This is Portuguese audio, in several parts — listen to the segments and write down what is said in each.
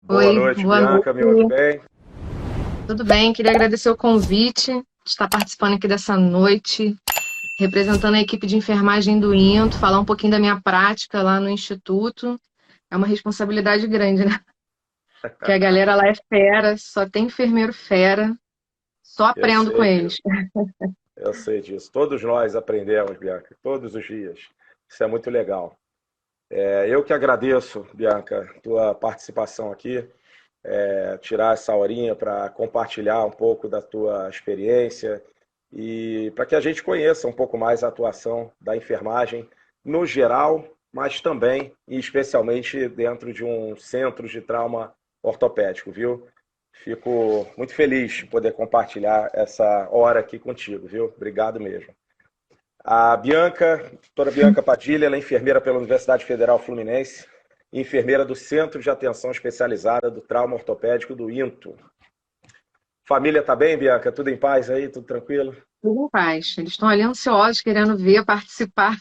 Boa Oi, noite, boa Bianca, me ouve noite. bem? Tudo bem? Queria agradecer o convite de estar participando aqui dessa noite, representando a equipe de enfermagem do INTO, falar um pouquinho da minha prática lá no Instituto. É uma responsabilidade grande, né? Porque a galera lá é fera, só tem enfermeiro fera, só Eu aprendo com sei eles. disso, eu sei disso. Todos nós aprendemos, Bianca, todos os dias. Isso é muito legal. Eu que agradeço, Bianca, tua participação aqui, tirar essa horinha para compartilhar um pouco da tua experiência e para que a gente conheça um pouco mais a atuação da enfermagem no geral, mas também e especialmente dentro de um centro de trauma ortopédico, viu? Fico muito feliz de poder compartilhar essa hora aqui contigo, viu? Obrigado mesmo. A Bianca, doutora Bianca Padilha, ela é enfermeira pela Universidade Federal Fluminense e enfermeira do Centro de Atenção Especializada do Trauma Ortopédico do INTO. Família tá bem, Bianca? Tudo em paz aí? Tudo tranquilo? Tudo em paz. Eles estão ali ansiosos, querendo ver, participar,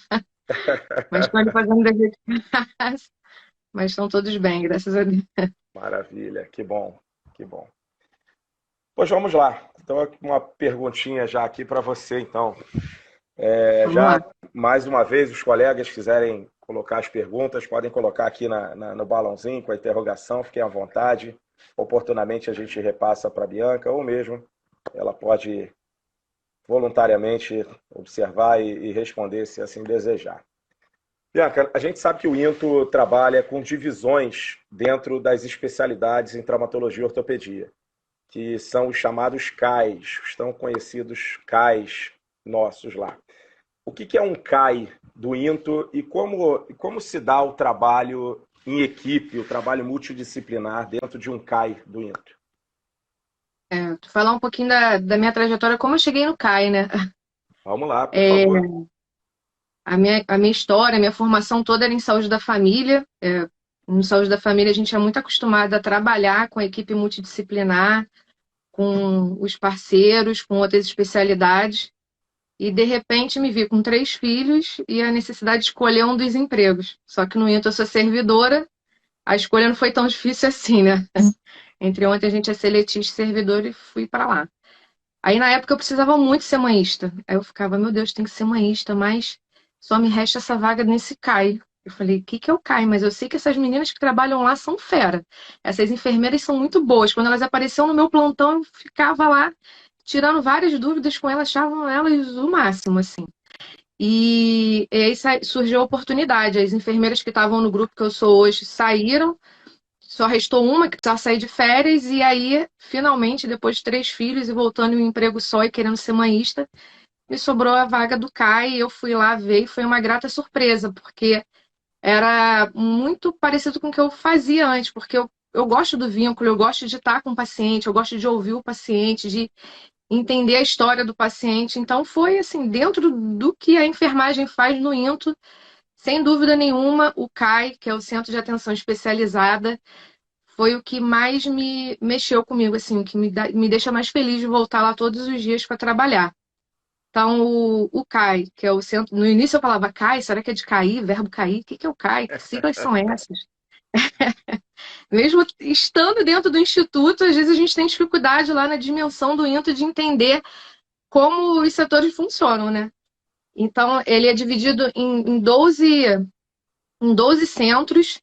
mas estão ali fazendo o dever de casa. Mas estão todos bem, graças a Deus. Maravilha, que bom, que bom. Pois vamos lá. Então, uma perguntinha já aqui para você, então. Vamos Já lá. mais uma vez, os colegas quiserem colocar as perguntas, podem colocar aqui no balãozinho com a interrogação, fiquem à vontade. Oportunamente a gente repassa para a Bianca, ou mesmo ela pode voluntariamente observar e responder se assim desejar. Bianca, a gente sabe que o INTO trabalha com divisões dentro das especialidades em traumatologia e ortopedia, que são os chamados CAIs, os tão conhecidos CAIs nossos lá. O que é um CAI do INTO e como se dá o trabalho em equipe, o trabalho multidisciplinar dentro de um CAI do INTO? Falar um pouquinho da minha trajetória, como eu cheguei no CAI, né? Vamos lá, por É, favor. a minha história, a minha formação toda era em saúde da família. No saúde da família, a gente é muito acostumado a trabalhar com a equipe multidisciplinar, com os parceiros, com outras especialidades. E, de repente, me vi com 3 filhos e a necessidade de escolher um dos empregos. Só que no INTO eu sou servidora, a escolha não foi tão difícil assim, né? Entre ontem a gente é seletista e servidor e fui para lá. Aí, na época, eu precisava muito ser manhista. Aí eu ficava, meu Deus, tem que ser manhista, mas só me resta essa vaga nesse CAI. Eu falei, o que que é o CAI? Mas eu sei que essas meninas que trabalham lá são fera. Essas enfermeiras são muito boas. Quando elas apareciam no meu plantão, eu ficava lá tirando várias dúvidas com elas, achavam elas o máximo, assim. E aí surgiu a oportunidade. As enfermeiras que estavam no grupo que eu sou hoje saíram, só restou uma que precisava sair de férias, e aí, finalmente, depois de 3 filhos e voltando em um emprego só e querendo ser manhista, me sobrou a vaga do CAI, eu fui lá ver e foi uma grata surpresa, porque era muito parecido com o que eu fazia antes, porque eu gosto do vínculo, eu gosto de estar com o paciente, eu gosto de ouvir o paciente, de entender a história do paciente. Então, foi assim, dentro do que a enfermagem faz no INTO, sem dúvida nenhuma, o CAI, que é o Centro de Atenção Especializada, foi o que mais me mexeu comigo, assim, o que me deixa mais feliz de voltar lá todos os dias para trabalhar. Então, o CAI, que é o centro. No início eu falava CAI, será que é de cair, verbo cair? O que que é o CAI? Que siglas são essas? Mesmo estando dentro do instituto, às vezes a gente tem dificuldade lá na dimensão do INTO de entender como os setores funcionam, né? Então, ele é dividido em 12 centros,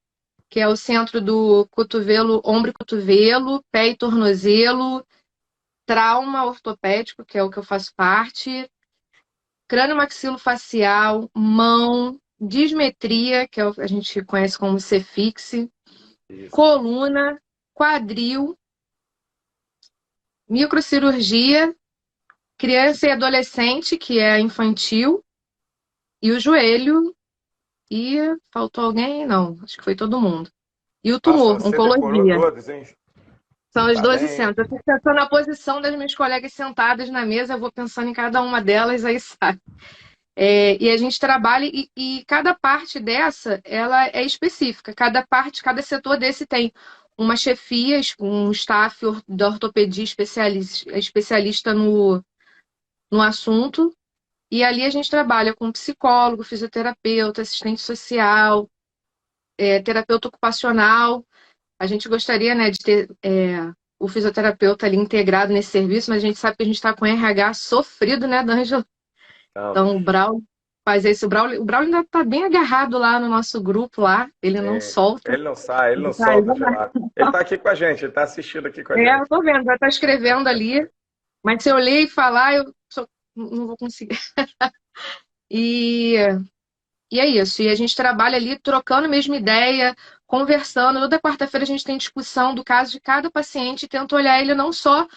que é o centro do cotovelo, ombro e cotovelo, pé e tornozelo, trauma ortopédico, que é o que eu faço parte, crânio-maxilofacial, mão, dismetria, que é o que a gente conhece como cefixe, Isso. coluna, quadril, microcirurgia, criança e adolescente, que é infantil, e o joelho, e faltou alguém? Não, acho que foi todo mundo. E o Nossa, tumor, você decorou oncologia. todos, hein? São os Tá 12 bem. centros. Eu fico pensando na posição das minhas colegas sentadas na mesa, eu vou pensando em cada uma delas, aí sai. E a gente trabalha e cada parte dessa, ela é específica. Cada parte, cada setor desse tem uma chefia, um staff da ortopedia especialista no assunto. E ali a gente trabalha com psicólogo, fisioterapeuta, assistente social, terapeuta ocupacional. A gente gostaria, né, de ter o fisioterapeuta ali integrado nesse serviço, mas a gente sabe que a gente está com RH sofrido, né, D'Angelo? Não, Então, o Braulio faz isso. O Braulio ainda está bem agarrado lá no nosso grupo lá, ele não é, solta. ele não sai, ele não Ele tá, solta de lá. Ele está aqui com a gente, ele está assistindo aqui com a eu gente. tô vendo, vai estar escrevendo ali, mas se eu ler e falar, não vou conseguir. E, e é isso. E a gente trabalha ali trocando a mesma ideia, conversando. Toda quarta-feira a gente tem discussão do caso de cada paciente e tenta olhar ele não só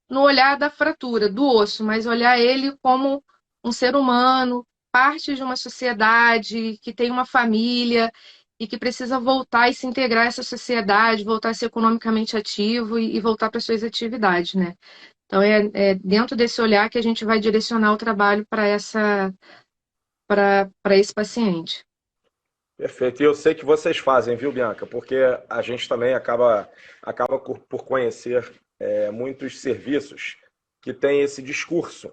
no olhar da fratura, do osso, mas olhar ele como um ser humano, parte de uma sociedade, que tem uma família e que precisa voltar e se integrar a essa sociedade, voltar a ser economicamente ativo e voltar para suas atividades, né? Então é dentro desse olhar que a gente vai direcionar o trabalho para esse paciente. Perfeito. E eu sei que vocês fazem, viu, Bianca? Porque a gente também acaba por conhecer muitos serviços que têm esse discurso,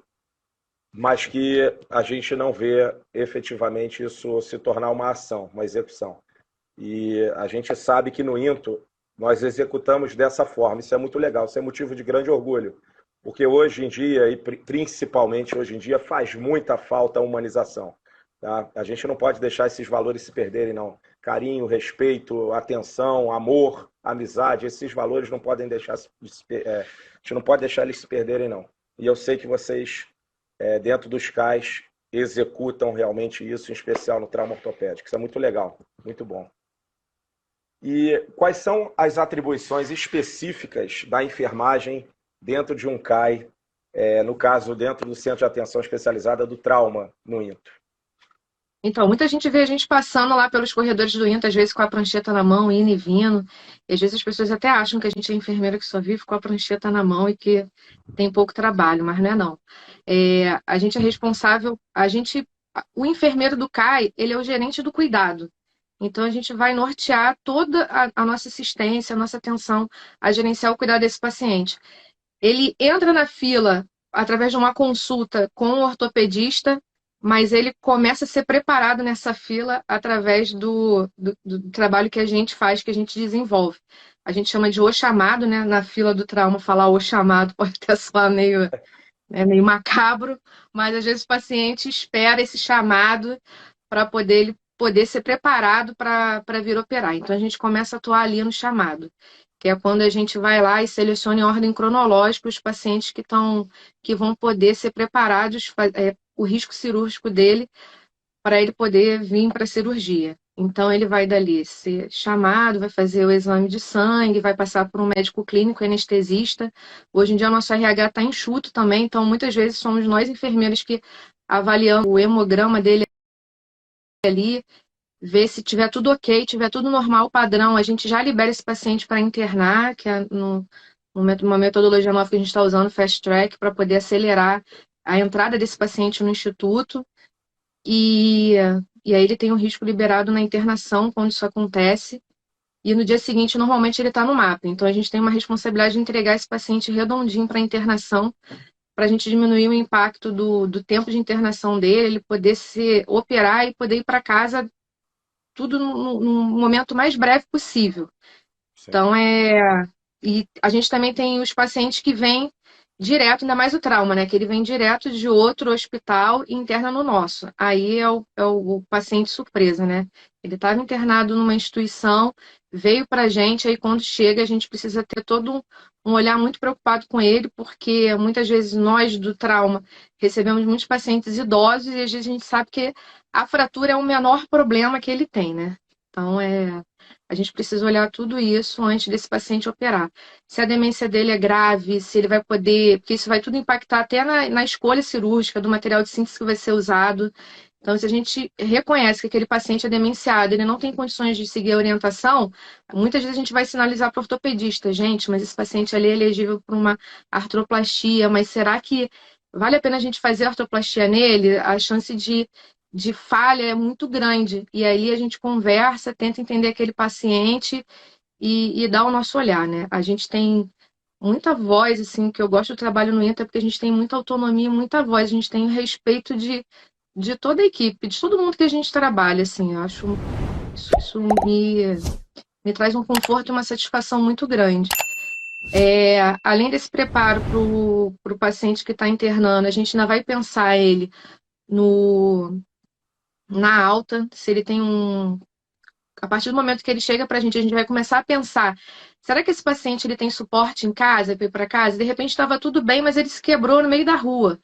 mas que a gente não vê efetivamente isso se tornar uma ação, uma execução. E a gente sabe que no INTO nós executamos dessa forma. Isso é muito legal, isso é motivo de grande orgulho, porque hoje em dia, e principalmente hoje em dia, faz muita falta a humanização. Tá? A gente não pode deixar esses valores se perderem, não. Carinho, respeito, atenção, amor, amizade, esses valores não podem deixar a gente não pode deixar eles se perderem, não. E eu sei que vocês, dentro dos CAIs, executam realmente isso, em especial no trauma ortopédico. Isso é muito legal, muito bom. E quais são as atribuições específicas da enfermagem dentro de um CAI, no caso, dentro do Centro de Atenção Especializada do Trauma, no INTO? Então, muita gente vê a gente passando lá pelos corredores do INTA, às vezes com a prancheta na mão, indo e vindo. E às vezes as pessoas até acham que a gente é enfermeira que só vive com a prancheta na mão e que tem pouco trabalho, mas não é não. A gente é responsável, o enfermeiro do CAI, ele é o gerente do cuidado. Então a gente vai nortear toda a nossa assistência, a nossa atenção a gerenciar o cuidado desse paciente. Ele entra na fila através de uma consulta com o ortopedista, mas ele começa a ser preparado nessa fila através do trabalho que a gente faz, que a gente desenvolve. A gente chama de o chamado, né? Na fila do trauma, falar o chamado pode até soar meio macabro, mas às vezes o paciente espera esse chamado para ele poder ser preparado para vir operar. Então a gente começa a atuar ali no chamado, que é quando a gente vai lá e seleciona em ordem cronológica os pacientes que vão poder ser preparados, o risco cirúrgico dele, para ele poder vir para a cirurgia. Então, ele vai dali ser chamado, vai fazer o exame de sangue, vai passar por um médico clínico, anestesista. Hoje em dia, o nosso RH está enxuto também, então, muitas vezes, somos nós, enfermeiros, que avaliamos o hemograma dele ali, ver se tiver tudo ok, tiver tudo normal, padrão, a gente já libera esse paciente para internar, que é uma metodologia nova que a gente está usando, Fast Track, para poder acelerar a entrada desse paciente no instituto. E, e aí ele tem um risco liberado na internação quando isso acontece. E no dia seguinte, normalmente, ele está no mapa. Então, a gente tem uma responsabilidade de entregar esse paciente redondinho para a internação, para a gente diminuir o impacto do tempo de internação dele, ele poder se operar e poder ir para casa tudo no momento mais breve possível. Sim. Então, e a gente também tem os pacientes que vêm direto, ainda mais o trauma, né? Que ele vem direto de outro hospital e interna no nosso. Aí é o paciente surpresa, né? Ele estava internado numa instituição, veio para a gente, aí quando chega a gente precisa ter todo um olhar muito preocupado com ele, porque muitas vezes nós do trauma recebemos muitos pacientes idosos e às vezes a gente sabe que a fratura é o menor problema que ele tem, né? Então, a gente precisa olhar tudo isso antes desse paciente operar. Se a demência dele é grave, se ele vai poder, porque isso vai tudo impactar até na escolha cirúrgica do material de síntese que vai ser usado. Então, se a gente reconhece que aquele paciente é demenciado, ele não tem condições de seguir a orientação, muitas vezes a gente vai sinalizar para o ortopedista, gente, mas esse paciente ali é elegível para uma artroplastia, mas será que vale a pena a gente fazer artroplastia nele? A chance de falha é muito grande. E aí a gente conversa, tenta entender aquele paciente e dá o nosso olhar, né? A gente tem muita voz, assim, que eu gosto do trabalho no INTA, porque a gente tem muita autonomia, muita voz, a gente tem o respeito de toda a equipe, de todo mundo que a gente trabalha, assim, eu acho isso me me traz um conforto e uma satisfação muito grande. Além desse preparo para o paciente que está internando, a gente ainda vai pensar ele no, na alta, se ele tem um. A partir do momento que ele chega para a gente vai começar a pensar: será que esse paciente ele tem suporte em casa, para ir para casa? De repente estava tudo bem, mas ele se quebrou no meio da rua.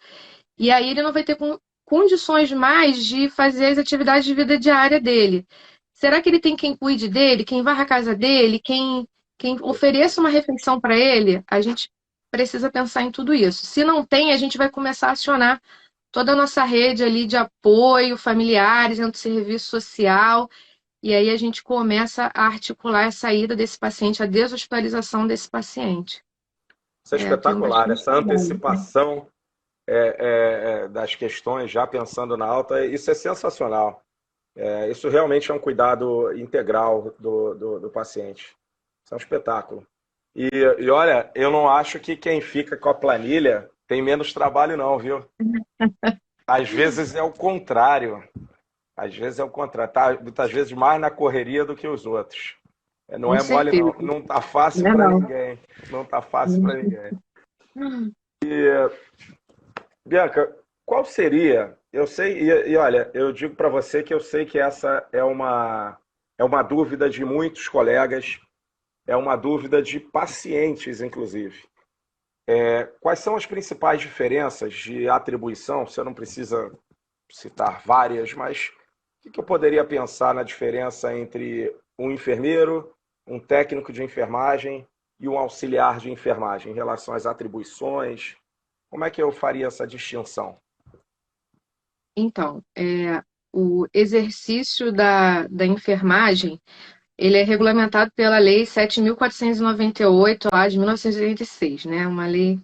E aí ele não vai ter condições mais de fazer as atividades de vida diária dele. Será que ele tem quem cuide dele, quem varra a casa dele, quem ofereça uma refeição para ele? A gente precisa pensar em tudo isso. Se não tem, a gente vai começar a acionar toda a nossa rede ali de apoio, familiares, dentro do serviço social, e aí a gente começa a articular a saída desse paciente, a deshospitalização desse paciente. Isso é Tem espetacular, bastante essa trabalho. antecipação das questões, já pensando na alta, isso é sensacional. Isso realmente é um cuidado integral do paciente. Isso é um espetáculo. E olha, eu não acho que quem fica com a planilha tem menos trabalho, não, viu? Às vezes é o contrário. Às vezes é o contrário. Tá, muitas vezes mais na correria do que os outros. Não Com é mole, certeza. não. Não tá fácil Não, para não. ninguém. Não tá fácil para ninguém. Bianca, qual seria? Eu sei, e olha, eu digo para você que eu sei que essa é uma dúvida de muitos colegas, é uma dúvida de pacientes, inclusive. Quais são as principais diferenças de atribuição? Você não precisa citar várias, mas o que eu poderia pensar na diferença entre um enfermeiro, um técnico de enfermagem e um auxiliar de enfermagem em relação às atribuições? Como é que eu faria essa distinção? Então, o exercício da enfermagem, ele é regulamentado pela Lei 7.498, lá de 1986, né? Uma lei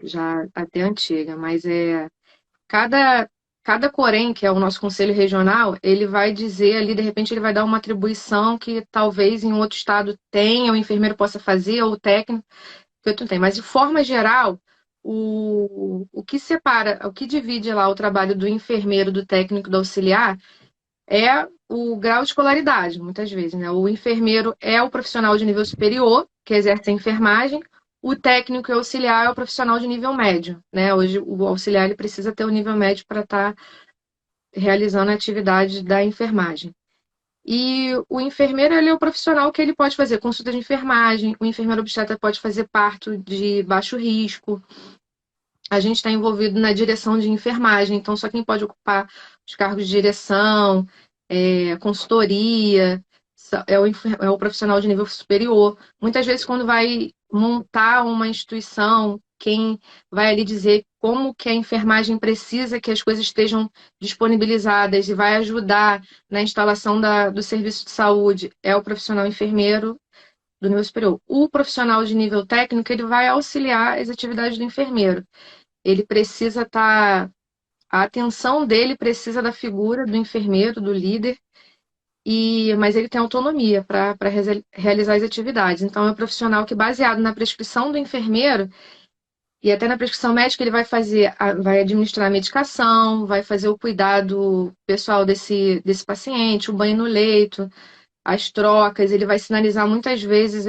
já até antiga, mas cada, cada Corém, que é o nosso conselho regional, ele vai dizer ali, de repente, ele vai dar uma atribuição que talvez em outro estado tenha, o enfermeiro possa fazer, ou o técnico, que outro não tem. Mas, de forma geral, o que separa, o que divide lá o trabalho do enfermeiro, do técnico, do auxiliar, é o grau de escolaridade, muitas vezes, né? O enfermeiro é o profissional de nível superior, que exerce a enfermagem, o técnico e o auxiliar é o profissional de nível médio, né? Hoje o auxiliar ele precisa ter o nível médio para estar realizando a atividade da enfermagem. E o enfermeiro ele é o profissional que ele pode fazer consulta de enfermagem, o enfermeiro obstetra pode fazer parto de baixo risco. A gente está envolvido na direção de enfermagem, então só quem pode ocupar os cargos de direção, consultoria, é o profissional de nível superior. Muitas vezes, quando vai montar uma instituição, quem vai ali dizer como que a enfermagem precisa que as coisas estejam disponibilizadas e vai ajudar na instalação do serviço de saúde é o profissional enfermeiro do nível superior. O profissional de nível técnico, ele vai auxiliar as atividades do enfermeiro. Ele precisa estar. A atenção dele precisa da figura do enfermeiro, do líder, mas ele tem autonomia para realizar as atividades. Então, é um profissional que, baseado na prescrição do enfermeiro, e até na prescrição médica, ele vai fazer, vai administrar a medicação, vai fazer o cuidado pessoal desse paciente, o banho no leito, as trocas, ele vai sinalizar muitas vezes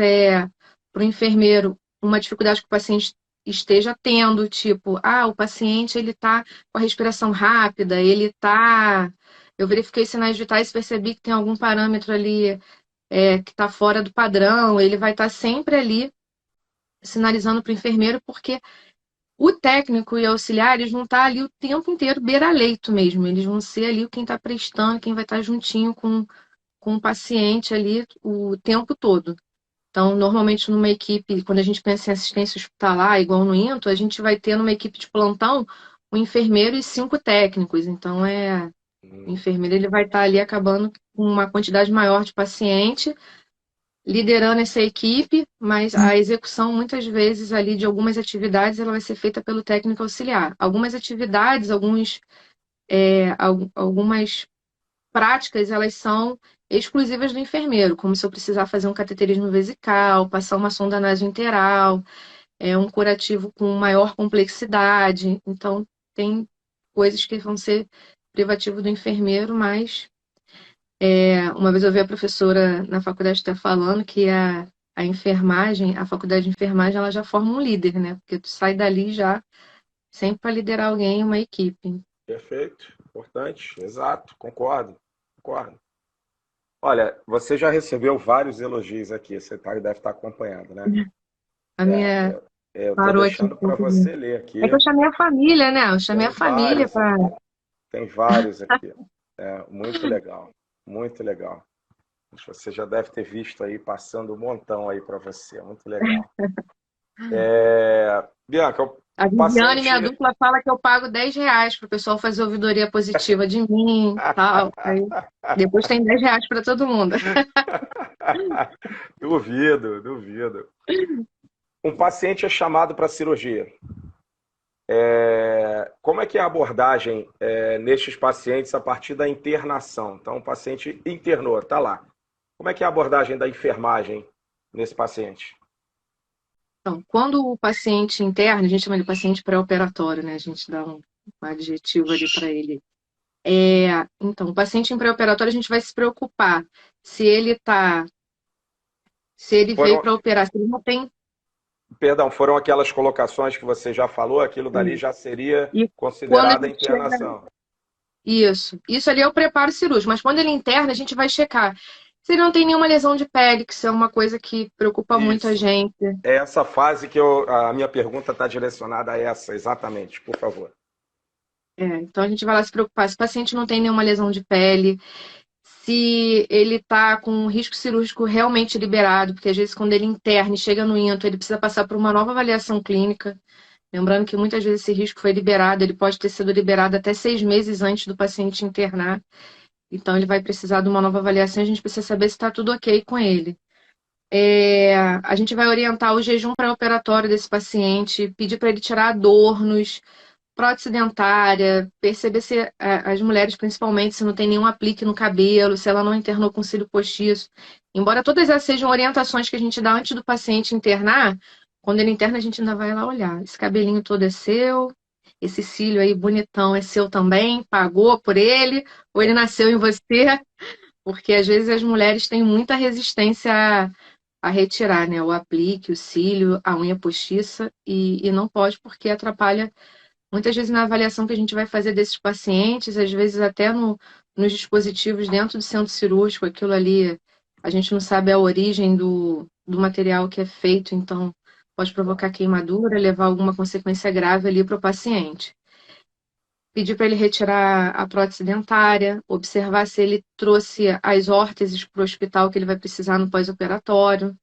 para o enfermeiro uma dificuldade que o paciente esteja tendo, tipo, o paciente ele está com a respiração rápida, ele está. Eu verifiquei sinais vitais e percebi que tem algum parâmetro ali que está fora do padrão, ele vai estar sempre ali sinalizando para o enfermeiro, porque o técnico e auxiliares vão estar ali o tempo inteiro beira-leito mesmo, eles vão ser ali quem está prestando, quem vai estar juntinho com o paciente ali o tempo todo. Então, normalmente numa equipe, quando a gente pensa em assistência hospitalar, igual no INTO, a gente vai ter numa equipe de plantão um enfermeiro e 5 técnicos. Então, o enfermeiro ele vai estar ali acabando com uma quantidade maior de paciente, liderando essa equipe, mas a execução, muitas vezes, ali de algumas atividades, ela vai ser feita pelo técnico auxiliar. Algumas atividades, algumas práticas, elas são exclusivas do enfermeiro, como se eu precisar fazer um cateterismo vesical, passar uma sonda nasointeral, um curativo com maior complexidade. Então, tem coisas que vão ser privativo do enfermeiro, mas Uma vez eu vi a professora na faculdade até falando que a enfermagem, a faculdade de enfermagem, ela já forma um líder, né? Porque tu sai dali já sempre para liderar alguém, uma equipe. Perfeito, importante, exato, concordo, concordo. Olha, você já recebeu vários elogios aqui, você deve estar acompanhando, né? A minha Eu estou parou aqui um deixando para pouco. você ler aqui. É que eu chamei a família, né? Eu chamei a Tem família vários para. aqui, tem vários aqui. Muito legal, muito legal. Você já deve ter visto aí, passando um montão aí para você, muito legal. Bianca, A o Viviane, paciente. minha dupla, fala que eu pago R$ 10 para o pessoal fazer ouvidoria positiva de mim, tal. Aí depois tem R$ 10 para todo mundo. Duvido, duvido. Um paciente é chamado para cirurgia. Como é que é a abordagem nestes pacientes a partir da internação? Então, o paciente internou, está lá. Como é que é a abordagem da enfermagem nesse paciente? Então, quando o paciente interna, a gente chama de paciente pré-operatório, né? A gente dá um adjetivo ali para ele. Então, o paciente em pré-operatório, a gente vai se preocupar se ele tá, se ele veio Foram, para operar, se ele não tem. perdão, foram aquelas colocações que você já falou, aquilo dali já seria E quando considerada ele chega. internação. Isso ali é o preparo cirúrgico, mas quando ele interna, a gente vai checar se ele não tem nenhuma lesão de pele, que isso é uma coisa que preocupa muito a Isso. gente. É essa fase que a minha pergunta está direcionada a essa, exatamente, por favor. Então a gente vai lá se preocupar se o paciente não tem nenhuma lesão de pele, se ele está com um risco cirúrgico realmente liberado, porque às vezes quando ele interna e chega no INTO, ele precisa passar por uma nova avaliação clínica. Lembrando que muitas vezes esse risco foi liberado, ele pode ter sido liberado até 6 meses antes do paciente internar. Então ele vai precisar de uma nova avaliação, a gente precisa saber se está tudo ok com ele. A gente vai orientar o jejum pré-operatório desse paciente, pedir para ele tirar adornos, prótese dentária, perceber se as mulheres, principalmente, se não tem nenhum aplique no cabelo, se ela não internou com cílio postiço. Embora todas essas sejam orientações que a gente dá antes do paciente internar, quando ele interna, a gente ainda vai lá olhar. Esse cabelinho todo é seu, esse cílio aí bonitão é seu também, pagou por ele, ou ele nasceu em você, porque às vezes as mulheres têm muita resistência a retirar, né? O aplique, o cílio, a unha postiça, e não pode porque atrapalha muitas vezes na avaliação que a gente vai fazer desses pacientes, às vezes até nos dispositivos dentro do centro cirúrgico, aquilo ali, a gente não sabe a origem do material que é feito, então pode provocar queimadura, levar alguma consequência grave ali para o paciente. Pedir para ele retirar a prótese dentária, observar se ele trouxe as órteses para o hospital que ele vai precisar no pós-operatório.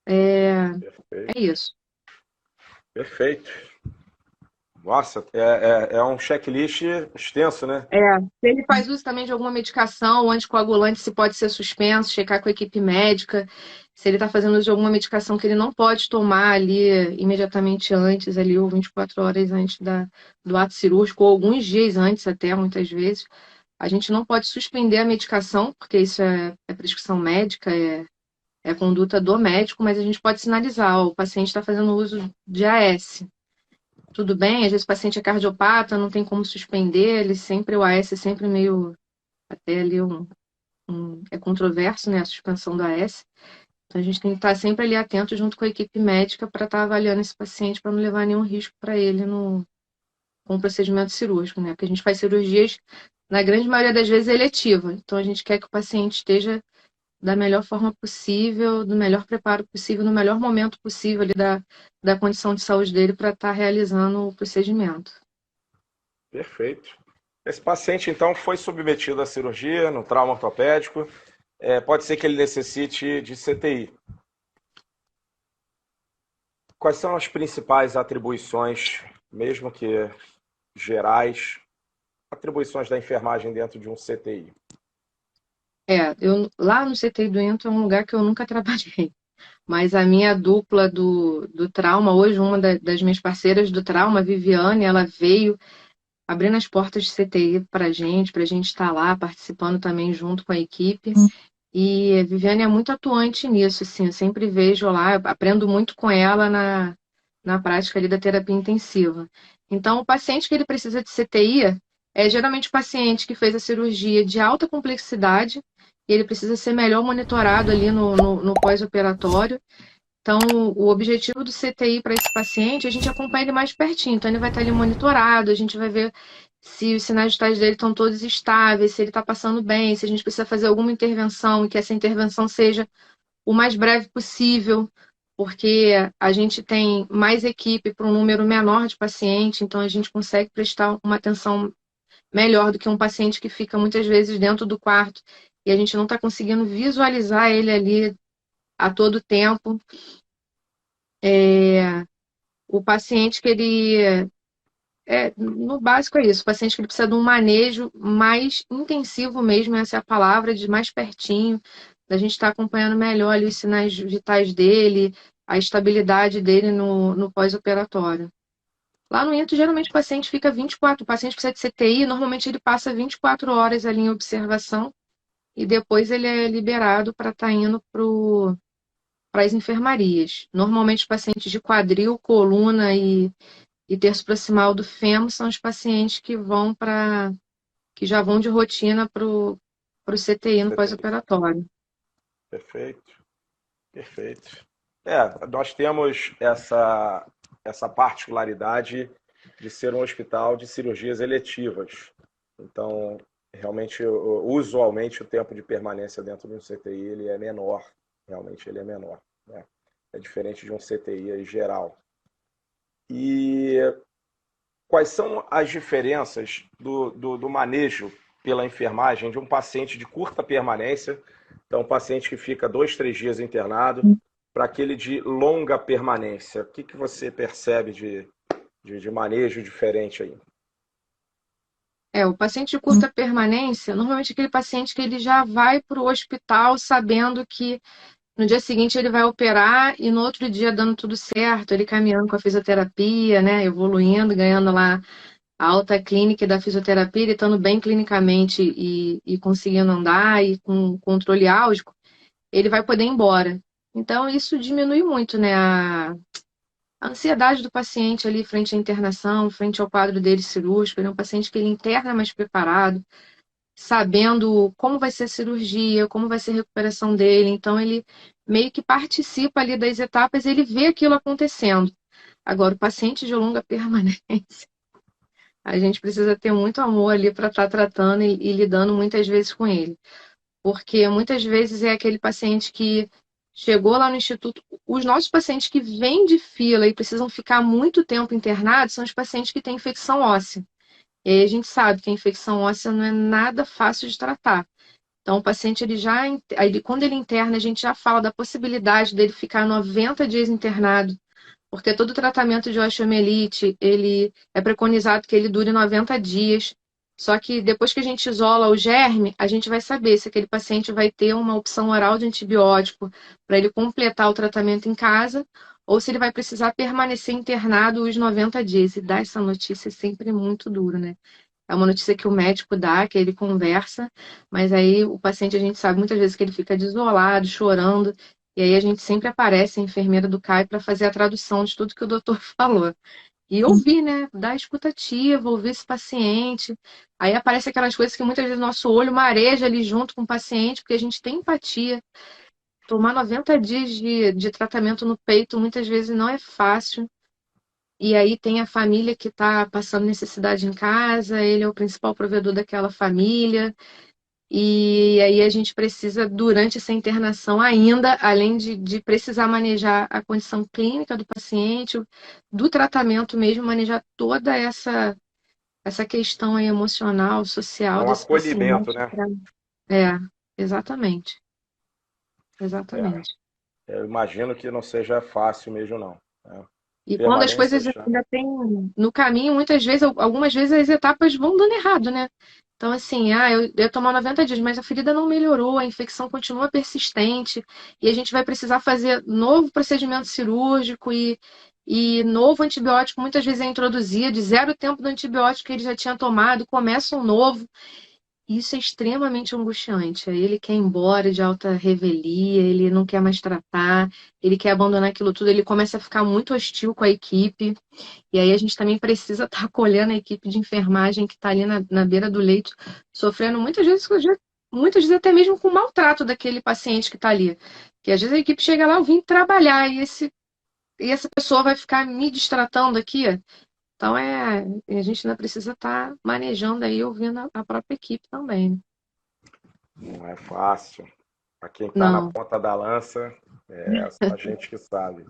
É Perfeito. isso. Perfeito. Nossa, é um checklist extenso, né? Se ele faz uso também de alguma medicação, o anticoagulante, se pode ser suspenso, checar com a equipe médica, se ele está fazendo uso de alguma medicação que ele não pode tomar ali imediatamente antes, ali, ou 24 horas antes do ato cirúrgico, ou alguns dias antes até, muitas vezes. A gente não pode suspender a medicação, porque isso é prescrição médica, é conduta do médico, mas a gente pode sinalizar, ó, o paciente está fazendo uso de AS. Tudo bem, às vezes o paciente é cardiopata, não tem como suspender, ele sempre, o AS é sempre meio, até ali é controverso, né, a suspensão do AS. Então a gente tem que estar sempre ali atento junto com a equipe médica para estar avaliando esse paciente para não levar nenhum risco para ele com o procedimento cirúrgico, né? Porque a gente faz cirurgias, na grande maioria das vezes, eletiva. Então a gente quer que o paciente esteja da melhor forma possível, do melhor preparo possível, no melhor momento possível ali da condição de saúde dele para estar realizando o procedimento. Perfeito. Esse paciente, então, foi submetido à cirurgia no trauma ortopédico. Pode ser que ele necessite de CTI. Quais são as principais atribuições, mesmo que gerais, atribuições da enfermagem dentro de um CTI? Lá no CTI do Ento é um lugar que eu nunca trabalhei. Mas a minha dupla do trauma, hoje uma das minhas parceiras do trauma, a Viviane, ela veio abrindo as portas de CTI para a gente estar lá participando também junto com a equipe. E a Viviane é muito atuante nisso, assim, eu sempre vejo lá, eu aprendo muito com ela na prática ali da terapia intensiva. Então, o paciente que ele precisa de CTI, É geralmente o paciente que fez a cirurgia de alta complexidade, e ele precisa ser melhor monitorado ali no pós-operatório. Então, o objetivo do CTI para esse paciente, a gente acompanha ele mais pertinho. Então, ele vai estar ali monitorado, a gente vai ver se os sinais vitais dele estão todos estáveis, se ele está passando bem, se a gente precisa fazer alguma intervenção e que essa intervenção seja o mais breve possível, porque a gente tem mais equipe para um número menor de paciente, então a gente consegue prestar uma atenção melhor do que um paciente que fica muitas vezes dentro do quarto e a gente não está conseguindo visualizar ele ali a todo tempo. O paciente que ele no básico é isso, o paciente que ele precisa de um manejo mais intensivo mesmo, essa é a palavra, de mais pertinho, da gente estar acompanhando melhor ali os sinais vitais dele, a estabilidade dele no pós-operatório. Lá no INTO, geralmente o paciente fica 24, o paciente precisa de CTI, normalmente ele passa 24 horas ali em observação e depois ele é liberado para estar indo para as enfermarias. Normalmente os pacientes de quadril, coluna e terço proximal do fêmur são os pacientes que já vão de rotina para o CTI no CTI. pós-operatório. Perfeito, perfeito. Nós temos essa particularidade de ser um hospital de cirurgias eletivas. Então, realmente, usualmente, o tempo de permanência dentro de um CTI ele é menor. Realmente, ele é menor, né? É diferente de um CTI geral. E quais são as diferenças do manejo pela enfermagem de um paciente de curta permanência, então um paciente que fica 2, 3 dias internado, para aquele de longa permanência? O que você percebe de manejo diferente aí? O paciente de curta permanência, normalmente é aquele paciente que ele já vai para o hospital sabendo que no dia seguinte ele vai operar e no outro dia dando tudo certo, ele caminhando com a fisioterapia, né, evoluindo, ganhando lá a alta clínica da fisioterapia, ele estando bem clinicamente e conseguindo andar e com controle álgico, ele vai poder ir embora. Então, isso diminui muito, né, a ansiedade do paciente ali frente à internação, frente ao quadro dele cirúrgico. Ele é um paciente que ele interna mais preparado, sabendo como vai ser a cirurgia, como vai ser a recuperação dele. Então, ele meio que participa ali das etapas, ele vê aquilo acontecendo. Agora, o paciente de longa permanência, a gente precisa ter muito amor ali para estar tratando e lidando muitas vezes com ele. Porque muitas vezes é aquele paciente que chegou lá no instituto. Os nossos pacientes que vêm de fila e precisam ficar muito tempo internados são os pacientes que têm infecção óssea. E aí a gente sabe que a infecção óssea não é nada fácil de tratar. Então, o paciente, quando ele interna, a gente já fala da possibilidade dele ficar 90 dias internado, porque todo tratamento de osteomielite, ele é preconizado que ele dure 90 dias. Só que depois que a gente isola o germe, a gente vai saber se aquele paciente vai ter uma opção oral de antibiótico para ele completar o tratamento em casa, ou se ele vai precisar permanecer internado os 90 dias. E dar essa notícia é sempre muito duro, né? É uma notícia que o médico dá, que ele conversa, mas aí o paciente, a gente sabe muitas vezes que ele fica desolado, chorando, e aí a gente sempre aparece, a enfermeira do CAI, para fazer a tradução de tudo que o doutor falou. E ouvir, né? Dar escutativa, ouvir esse paciente. Aí aparece aquelas coisas que muitas vezes nosso olho mareja ali junto com o paciente, porque a gente tem empatia. Tomar 90 dias de tratamento no peito muitas vezes não é fácil. E aí tem a família que está passando necessidade em casa, ele é o principal provedor daquela família. E aí a gente precisa, durante essa internação ainda, além de precisar manejar a condição clínica do paciente, do tratamento mesmo, manejar toda essa questão aí emocional, É social um desse acolhimento, paciente. né? Exatamente. É, Exatamente. eu imagino que não seja fácil mesmo, não, né? E quando as Permanência coisas ainda tem no caminho, muitas vezes, algumas vezes as etapas vão dando errado, né? Então, assim, eu ia tomar 90 dias, mas a ferida não melhorou, a infecção continua persistente, e a gente vai precisar fazer novo procedimento cirúrgico e novo antibiótico, muitas vezes é introduzido, zero tempo do antibiótico que ele já tinha tomado, começa um novo. isso é extremamente angustiante. Aí ele quer ir embora de alta revelia, ele não quer mais tratar, ele quer abandonar aquilo tudo, ele começa a ficar muito hostil com a equipe. E aí a gente também precisa estar acolhendo a equipe de enfermagem que está ali na beira do leito, sofrendo muitas vezes até mesmo com o maltrato daquele paciente que está ali. Que às vezes a equipe chega lá, eu vim trabalhar, e essa pessoa vai ficar me distratando aqui. Então a gente ainda precisa estar manejando aí, ouvindo a própria equipe também, né? Não é fácil. Para quem está na Não, ponta da lança, é só a gente que sabe.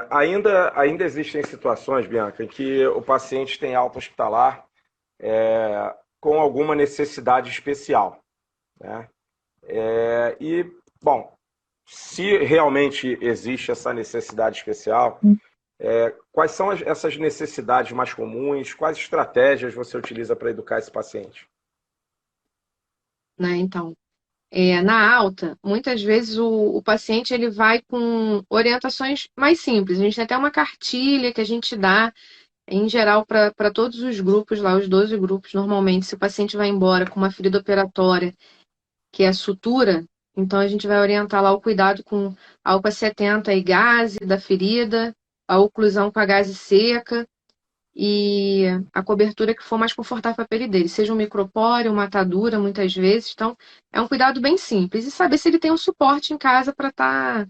Ainda existem situações, Bianca, em que o paciente tem alta hospitalar com alguma necessidade especial, né? Bom, se realmente existe essa necessidade especial, quais são essas necessidades mais comuns? Quais estratégias você utiliza para educar esse paciente? né? Então, na alta, muitas vezes o paciente ele vai com orientações mais simples. A gente tem até uma cartilha que a gente dá, em geral, para todos os grupos lá, os 12 grupos, normalmente, se o paciente vai embora com uma ferida operatória, que é a sutura, então a gente vai orientar lá o cuidado com a UPA 70 e gaze da ferida, a oclusão com a gaze seca e a cobertura que for mais confortável para a pele dele, seja um micropóreo, uma atadura, muitas vezes. Então, é um cuidado bem simples. E saber se ele tem um suporte em casa para estar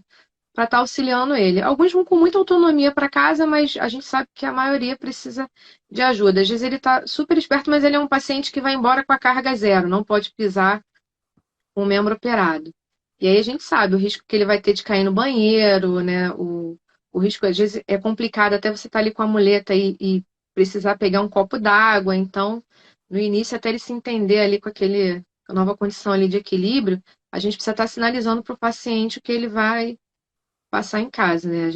auxiliando ele. Alguns vão com muita autonomia para casa, mas a gente sabe que a maioria precisa de ajuda. Às vezes ele está super esperto, mas ele é um paciente que vai embora com a carga zero, não pode pisar com o membro operado. E aí a gente sabe o risco que ele vai ter de cair no banheiro, né? O risco, às vezes, é complicado até você estar ali com a muleta e precisar pegar um copo d'água. Então, no início, até ele se entender ali com aquele a nova condição ali de equilíbrio, a gente precisa estar sinalizando para o paciente o que ele vai passar em casa, né? A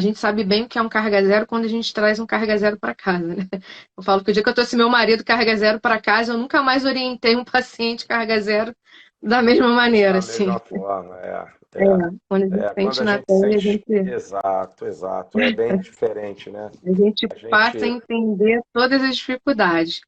gente sabe bem o que é um carga zero quando a gente traz um carga zero para casa, né? Eu falo que o dia que eu trouxe meu marido carga zero para casa, eu nunca mais orientei um paciente carga zero da mesma maneira, Da assim. mesma forma, É, quando a gente Quando sente a na gente pele, sente. Exato, exato. É bem diferente, né? a gente A passa a gente. entender todas as dificuldades.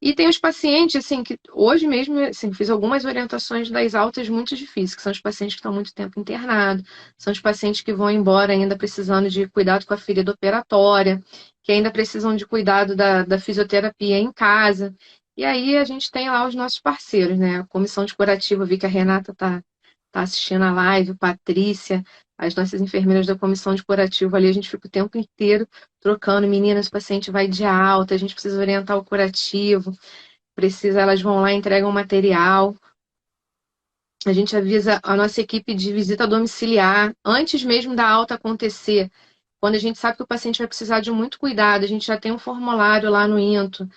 E tem os pacientes, assim, que hoje mesmo, assim, fiz algumas orientações das altas muito difíceis, que são os pacientes que estão muito tempo internados, são os pacientes que vão embora ainda precisando de cuidado com a ferida operatória, que ainda precisam de cuidado da fisioterapia em casa. E aí a gente tem lá os nossos parceiros, né? A comissão de curativo, eu vi que a Renata tá assistindo a live, Patrícia, as nossas enfermeiras da comissão de curativo ali, a gente fica o tempo inteiro trocando, meninas, o paciente vai de alta, a gente precisa orientar o curativo, elas vão lá e entregam material. A gente avisa a nossa equipe de visita domiciliar antes mesmo da alta acontecer. Quando a gente sabe que o paciente vai precisar de muito cuidado, a gente já tem um formulário lá no INTO,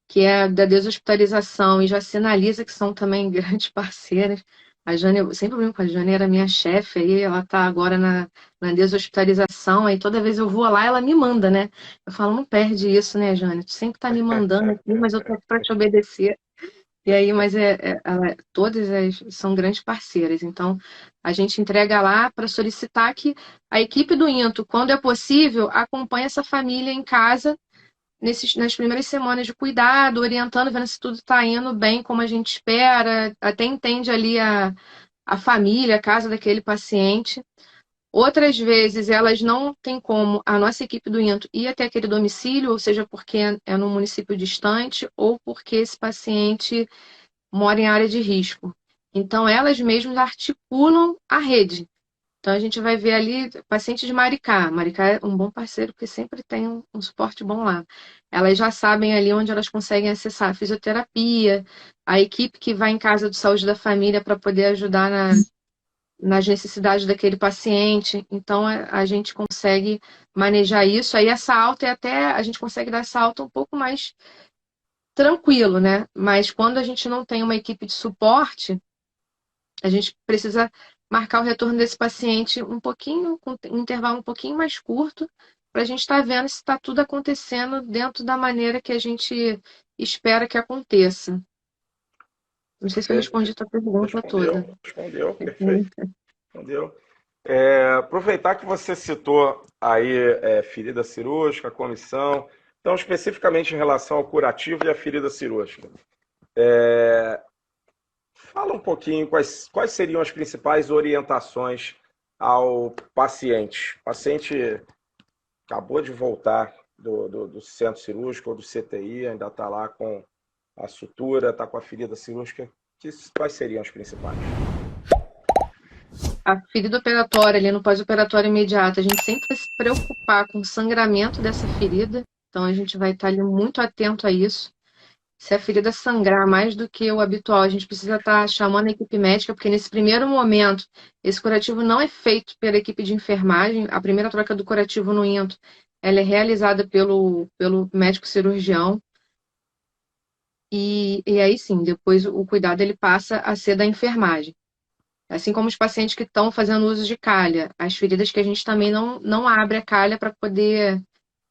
que é da deshospitalização, e já sinaliza que são também grandes parceiras. A Jane, eu sempre brinco com a Jane, era minha chefe, aí ela está agora na deshospitalização, aí toda vez eu vou lá, ela me manda, né? Eu falo, não perde isso, né, Jane? Tu sempre tá me mandando aqui, mas eu tô aqui para te obedecer. E aí, mas todas são grandes parceiras. Então, a gente entrega lá para solicitar que a equipe do INTO, quando é possível, acompanhe essa família em casa nas primeiras semanas de cuidado, orientando, vendo se tudo está indo bem como a gente espera, até entende ali a família, a casa daquele paciente. Outras vezes elas não têm como a nossa equipe do INTO ir até aquele domicílio, ou seja, porque é num município distante, ou porque esse paciente mora em área de risco. Então, elas mesmas articulam a rede. Então a gente vai ver ali paciente de Maricá. Maricá é um bom parceiro porque sempre tem um suporte bom lá. Elas já sabem ali onde elas conseguem acessar a fisioterapia, a equipe que vai em casa de saúde da família para poder ajudar nas necessidades daquele paciente. Então a gente consegue manejar isso. Aí essa alta é até a gente consegue dar essa alta um pouco mais tranquilo, né? Mas quando a gente não tem uma equipe de suporte, a gente precisa marcar o retorno desse paciente um pouquinho, com um intervalo um pouquinho mais curto, para a gente estar vendo se está tudo acontecendo dentro da maneira que a gente espera que aconteça. Não sei se eu Perfeito. respondi a tua pergunta toda. Respondeu, perfeito. Respondeu. Aproveitar que você citou aí ferida cirúrgica, comissão. Então, especificamente em relação ao curativo e à ferida cirúrgica. Fala um pouquinho quais seriam as principais orientações ao paciente. O paciente acabou de voltar do centro cirúrgico ou do CTI, ainda está lá com a sutura, está com a ferida cirúrgica. Quais seriam as principais? A ferida operatória ali no pós-operatório imediato, a gente sempre vai se preocupar com o sangramento dessa ferida, então a gente vai estar ali muito atento a isso. Se a ferida sangrar mais do que o habitual, a gente precisa estar chamando a equipe médica, porque nesse primeiro momento, esse curativo não é feito pela equipe de enfermagem. A primeira troca do curativo no INTO, ela é realizada pelo médico cirurgião. E aí sim, depois o cuidado ele passa a ser da enfermagem. Assim como os pacientes que estão fazendo uso de calha, as feridas que a gente também não abre a calha para poder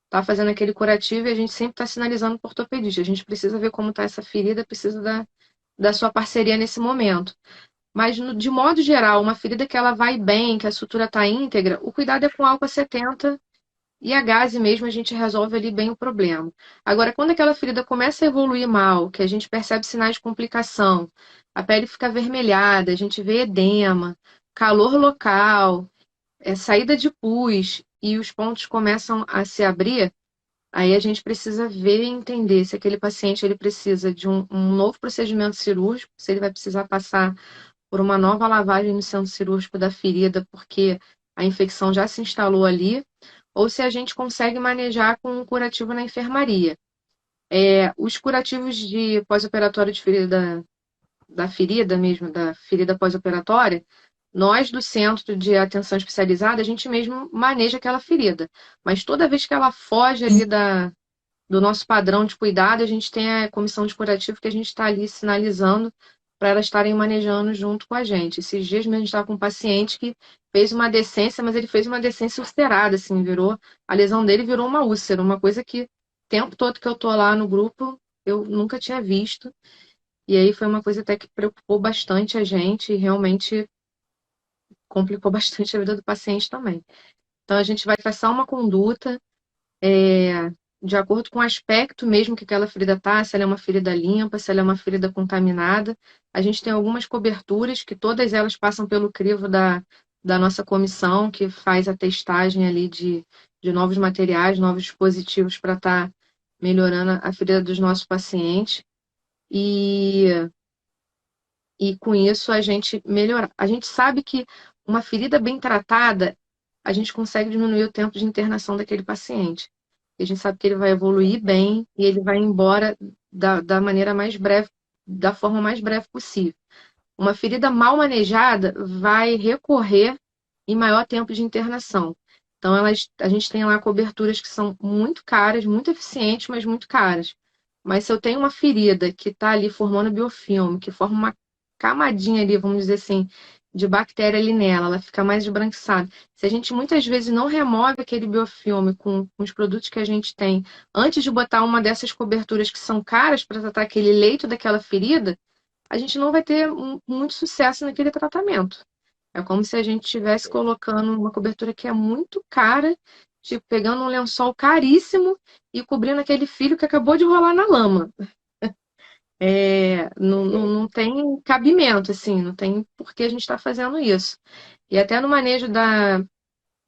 estar fazendo aquele curativo e a gente sempre está sinalizando para o ortopedista. A gente precisa ver como está essa ferida, precisa da sua parceria nesse momento. Mas, de modo geral, uma ferida que ela vai bem, que a sutura está íntegra, o cuidado é com álcool 70 e a gase mesmo, a gente resolve ali bem o problema. Agora, quando aquela ferida começa a evoluir mal, que a gente percebe sinais de complicação, a pele fica avermelhada, a gente vê edema, calor local, saída de pus e os pontos começam a se abrir, aí a gente precisa ver e entender se aquele paciente ele precisa de um novo procedimento cirúrgico, se ele vai precisar passar por uma nova lavagem no centro cirúrgico da ferida, porque a infecção já se instalou ali, ou se a gente consegue manejar com um curativo na enfermaria. Os curativos de pós-operatório de ferida, da ferida mesmo, da ferida pós-operatória, nós do Centro de Atenção Especializada, a gente mesmo maneja aquela ferida. Mas toda vez que ela foge ali do nosso padrão de cuidado, a gente tem a comissão de curativo que a gente está ali sinalizando para elas estarem manejando junto com a gente. Esses dias mesmo a gente estava com um paciente que fez uma decência, mas ele fez uma decência ulcerada, assim, a lesão dele virou uma úlcera, uma coisa que o tempo todo que eu tô lá no grupo eu nunca tinha visto. E aí foi uma coisa até que preocupou bastante a gente e realmente complicou bastante a vida do paciente também. Então a gente vai traçar uma conduta de acordo com o aspecto mesmo que aquela ferida tá, se ela é uma ferida limpa, se ela é uma ferida contaminada. A gente tem algumas coberturas que todas elas passam pelo crivo da nossa comissão, que faz a testagem ali de novos materiais, novos dispositivos para estar melhorando a ferida dos nossos pacientes. E, e com isso a gente melhora. A gente sabe que uma ferida bem tratada, a gente consegue diminuir o tempo de internação daquele paciente. A gente sabe que ele vai evoluir bem e ele vai embora da maneira mais breve, da forma mais breve possível. Uma ferida mal manejada vai recorrer em maior tempo de internação. Então, a gente tem lá coberturas que são muito caras, muito eficientes, mas muito caras. Mas se eu tenho uma ferida que está ali formando biofilme, que forma uma camadinha ali, vamos dizer assim, de bactéria ali nela, ela fica mais esbranquiçada. Se a gente muitas vezes não remove aquele biofilme com os produtos que a gente tem, antes de botar uma dessas coberturas que são caras para tratar aquele leito daquela ferida, a gente não vai ter muito sucesso naquele tratamento. É como se a gente estivesse colocando uma cobertura que é muito cara, tipo, pegando um lençol caríssimo e cobrindo aquele filho que acabou de rolar na lama. Não tem cabimento, assim, não tem por que a gente está fazendo isso. E até no manejo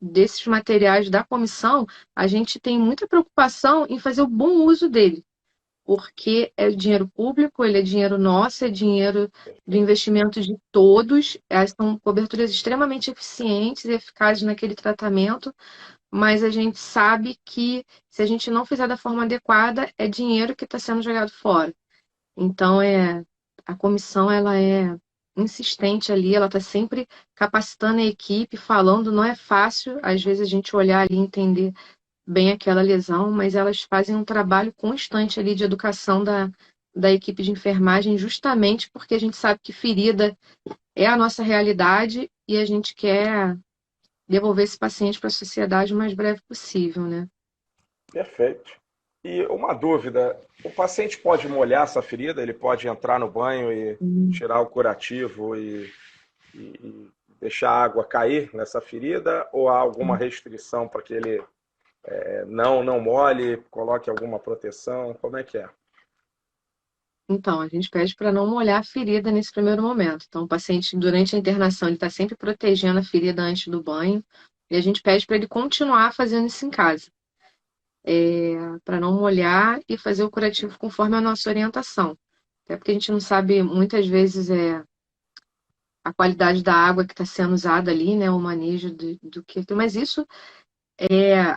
desses materiais da comissão, a gente tem muita preocupação em fazer o bom uso dele, porque é dinheiro público, ele é dinheiro nosso, é dinheiro do investimento de todos. São coberturas extremamente eficientes e eficazes naquele tratamento, mas a gente sabe que se a gente não fizer da forma adequada, é dinheiro que está sendo jogado fora. Então, a comissão ela é insistente ali, ela está sempre capacitando a equipe, falando, não é fácil, às vezes, a gente olhar ali e entender bem aquela lesão, mas elas fazem um trabalho constante ali de educação da equipe de enfermagem, justamente porque a gente sabe que ferida é a nossa realidade e a gente quer devolver esse paciente para a sociedade o mais breve possível, né? Perfeito. E uma dúvida: o paciente pode molhar essa ferida? Ele pode entrar no banho e tirar o curativo e deixar a água cair nessa ferida? Ou há alguma restrição para que ele não molhe, coloque alguma proteção? Como é que é? Então, a gente pede para não molhar a ferida nesse primeiro momento. Então, o paciente, durante a internação, ele está sempre protegendo a ferida antes do banho. E a gente pede para ele continuar fazendo isso em casa, para não molhar e fazer o curativo conforme a nossa orientação. Até porque a gente não sabe, muitas vezes, a qualidade da água que está sendo usada ali, né? O manejo do que. Mas isso,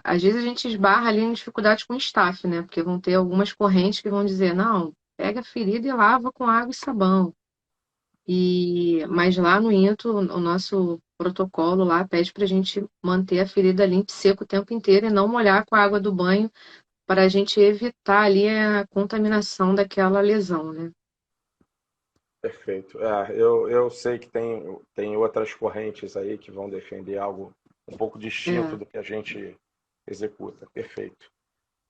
às vezes a gente esbarra ali em dificuldade com o staff, né? Porque vão ter algumas correntes que vão dizer, não, pega a ferida e lava com água e sabão. Mas lá no INTO, o nosso protocolo lá pede para a gente manter a ferida limpa e seca o tempo inteiro e não molhar com a água do banho para a gente evitar ali a contaminação daquela lesão, né? Perfeito. Eu sei que tem outras correntes aí que vão defender algo um pouco distinto É. do que a gente executa. Perfeito.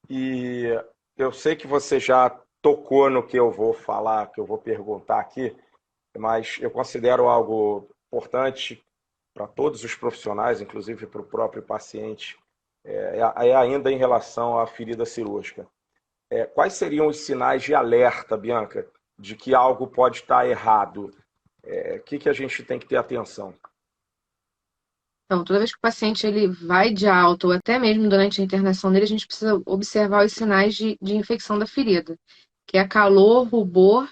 E eu sei que você já tocou no que eu vou falar, que eu vou perguntar aqui, mas eu considero algo importante para todos os profissionais, inclusive para o próprio paciente, é ainda em relação à ferida cirúrgica. Quais seriam os sinais de alerta, Bianca, de que algo pode estar errado? O que a gente tem que ter atenção? Então, toda vez que o paciente ele vai de alta, ou até mesmo durante a internação dele, a gente precisa observar os sinais de infecção da ferida, que é calor, rubor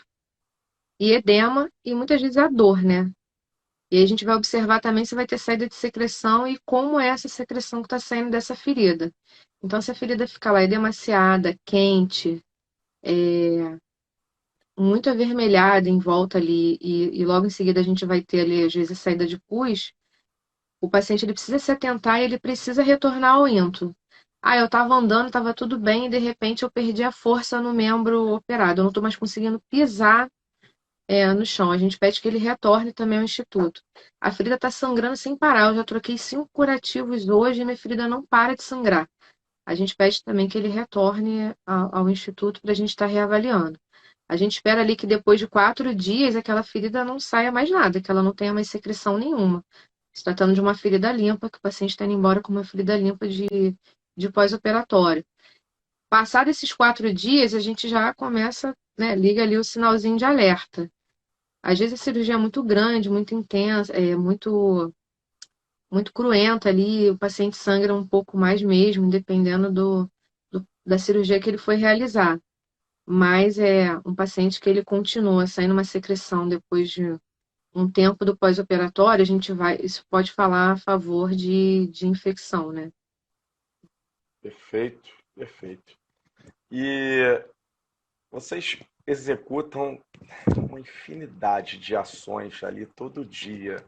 e edema, e muitas vezes a dor, né? E aí a gente vai observar também se vai ter saída de secreção e como é essa secreção que está saindo dessa ferida. Então, se a ferida ficar lá edemaciada, quente, muito avermelhada em volta ali, e logo em seguida a gente vai ter ali, às vezes, a saída de pus, o paciente ele precisa se atentar e ele precisa retornar ao into. Ah, eu estava andando, estava tudo bem, e de repente eu perdi a força no membro operado. Eu não estou mais conseguindo pisar, no chão. A gente pede que ele retorne também ao instituto. A ferida está sangrando sem parar. Eu já troquei 5 curativos hoje e minha ferida não para de sangrar. A gente pede também que ele retorne ao instituto para a gente estar reavaliando. A gente espera ali que depois de 4 dias aquela ferida não saia mais nada, que ela não tenha mais secreção nenhuma. Se tratando de uma ferida limpa, que o paciente está indo embora com uma ferida limpa de pós-operatório. Passados esses 4 dias, a gente já começa, né, liga ali o sinalzinho de alerta. Às vezes a cirurgia é muito grande, muito intensa, muito cruenta ali, o paciente sangra um pouco mais mesmo, dependendo da cirurgia que ele foi realizar. Mas é um paciente que ele continua saindo uma secreção depois de um tempo do pós-operatório, isso pode falar a favor de infecção, né? Perfeito, perfeito. E vocês executam uma infinidade de ações ali todo dia.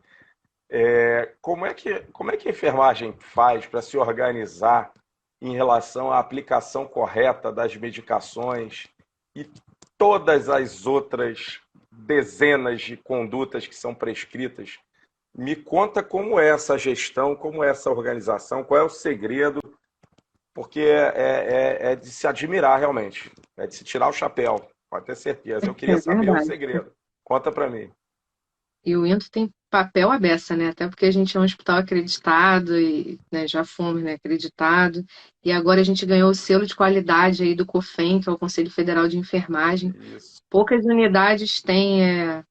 Como é que a enfermagem faz para se organizar em relação à aplicação correta das medicações e todas as outras dezenas de condutas que são prescritas? Me conta como é essa gestão, como é essa organização, qual é o segredo, porque é de se admirar realmente, é de se tirar o chapéu, pode ter certeza. Eu queria É saber o verdade. segredo. Conta para mim. E o INTO tem papel à beça, né? Até porque a gente é um hospital acreditado e, né, já fomos, né, acreditado. E agora a gente ganhou o selo de qualidade aí do COFEN, que é o Conselho Federal de Enfermagem. Isso, Poucas unidades têm